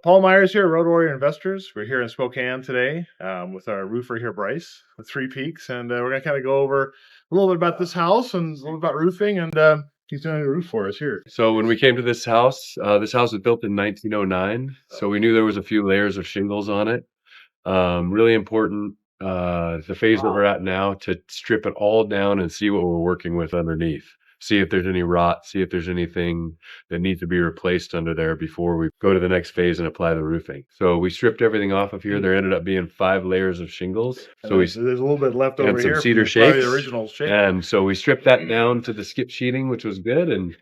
Paul Myers here, Road Warrior Investors. We're here in Spokane today with our roofer here, Bryce, with 3Peaks, and we're going to kind of go over a little bit about this house and a little about roofing, and he's doing a roof for us here. So when we came to this house was built in 1909, so we knew there was a few layers of shingles on it. Really important, the phase that we're at now, to strip it all down and see what we're working with underneath. See if there's any rot, see if there's anything that needs to be replaced under there before we go to the next phase and apply the roofing. So we stripped everything off of here. There ended up being 5 layers of shingles. So there's a little bit left over and some here. Cedar Probably shakes. the original shake. And so we stripped that down to the skip sheeting, which was good, and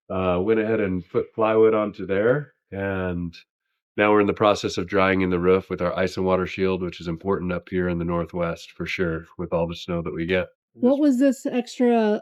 went ahead and put plywood onto there. And now we're in the process of drying in the roof with our ice and water shield, which is important up here in the Northwest for sure, with all the snow that we get. What was this extra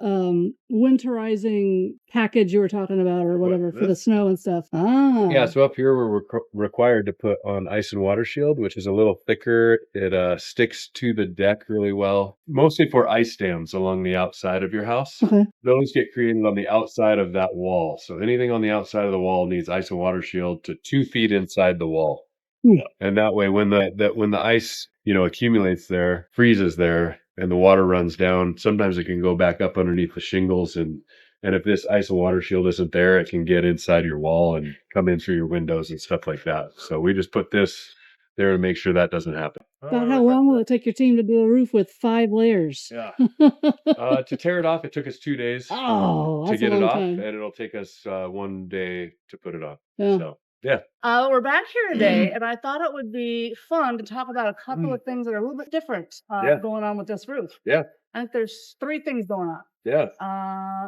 winterizing package you were talking about, or whatever, for the snow and stuff? Yeah, so up here we're required to put on ice and water shield, which is a little thicker. It sticks to the deck really well, mostly for ice dams along the outside of your house. Okay. Those get created on the outside of that wall. So anything on the outside of the wall needs ice and water shield to 2 feet inside the wall. Yeah. And that way, when the ice accumulates there, freezes there, and the water runs down, sometimes it can go back up underneath the shingles, and if this ice and water shield isn't there, it can get inside your wall and come in through your windows and stuff like that. So we just put this there to make sure that doesn't happen. About how long will it take your team to do a roof with 5 layers? Yeah. To tear it off, it took us 2 days Oh, to that's get a it long off, time. and it'll take us 1 day to put it on. Yeah. So yeah. We're back here today, and I thought it would be fun to talk about a couple of things that are a little bit different going on with this roof. Yeah. I think there's 3 things going on. Yeah.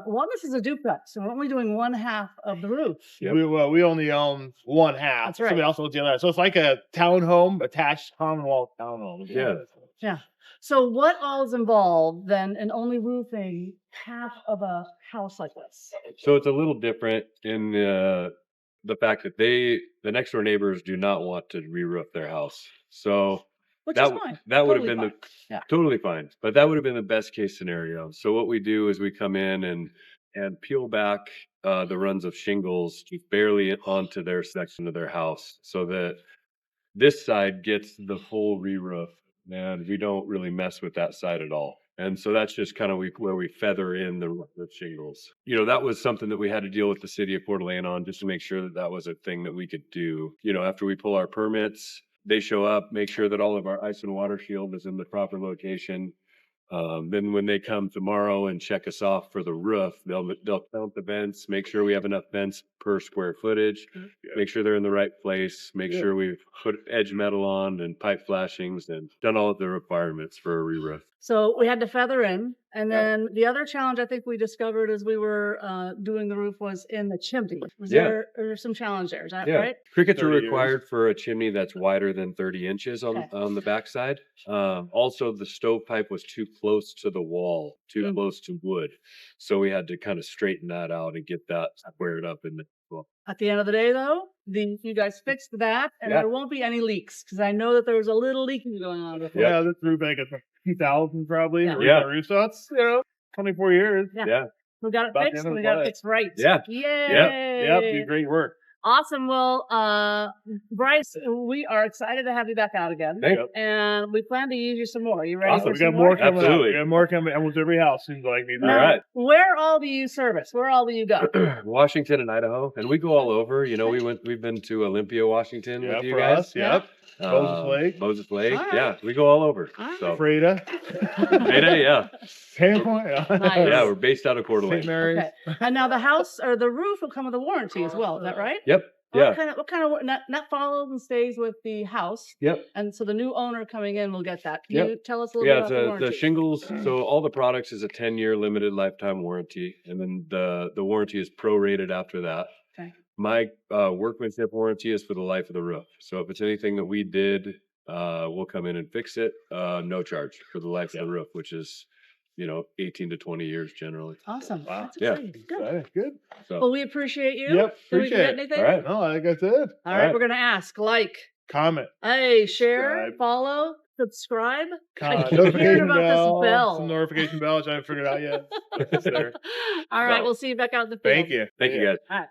One, this is a duplex, and we're only doing 1/2 of the roof. Yep. We only own 1/2. That's right. Somebody else owns the other. So it's like a townhome, attached Commonwealth townhome. Yeah. Yeah. So what all is involved then in only roofing half of a house like this? So it's a little different in the fact that the next door neighbors do not want to re-roof their house. So Which is fine. that would have Totally been fine. totally fine. But that would have been the best case scenario. So what we do is we come in and peel back the runs of shingles just barely onto their section of their house, so that this side gets the full re-roof, and we don't really mess with that side at all. And so that's just kind of where we feather in the shingles. That was something that we had to deal with the city of Coeur d'Alene on, just to make sure that that was a thing that we could do. After we pull our permits, they show up, make sure that all of our ice and water shield is in the proper location. Then when they come tomorrow and check us off for the roof, they'll count the vents, make sure we have enough vents per square footage, make sure they're in the right place, make sure we've put edge metal on and pipe flashings and done all of the requirements for a re-roof. So we had to feather in. And then the other challenge I think we discovered as we were doing the roof was in the chimney. Was there some challenge there? Is that right? Crickets are required for a chimney that's wider than 30 inches on the backside. Also, the stovepipe was too close to the wall, too close to wood. So we had to kind of straighten that out and get that squared up in the wall. At the end of the day, though, you guys fixed that, and there won't be any leaks, because I know that there was a little leaking going on before. Yeah, this roof back at 2000 probably. Yeah. Roof, so it's 24 years. Yeah. We got it About the fixed. end of We the got it life. fixed right. Yeah. Yay! Yep, you did great work. Awesome. Well, Bryce, we are excited to have you back out again. Thank you. And we plan to use you some more. You ready? Awesome. For We some got more coming out. Absolutely. We got more coming. Almost every house seems like needs. All right. Where all do you service? Where all do you go? Washington and Idaho, and we go all over. We've been to Olympia, Washington with you for guys. us. Yep. Moses Lake. All right. Yeah, we go all over. All right. So Freda. Mayday, yeah. Sandpoint. Nice. Yeah, we're based out of Coeur d'Alene. St. Mary's. Okay. And now the house or the roof will come with a warranty as well. Is that right? Yep. Yeah. What kind of not follows and stays with the house? Yep. And so the new owner coming in will get that. Can you tell us a little bit Yeah, about the warranty? the shingles. So all the products is a 10-year limited lifetime warranty, and then the warranty is prorated after that. Okay. My workmanship warranty is for the life of the roof. So if it's anything that we did, we'll come in and fix it. No charge for the life of the roof, which is 18 to 20 years generally. Awesome. Wow. That's Yeah. exciting. Good. Good. So Well, we appreciate you. Yep, Did we appreciate forget it. anything? all right. No, I think that's it. All right, we're gonna ask, Comment. hey, share, Subscribe. follow, subscribe. I keep Notification hearing about bell. this bell. Some notification bell, which I haven't figured out yet. It's there. All right, So, we'll see you back out in the field. Thank you. Thank you guys. All right.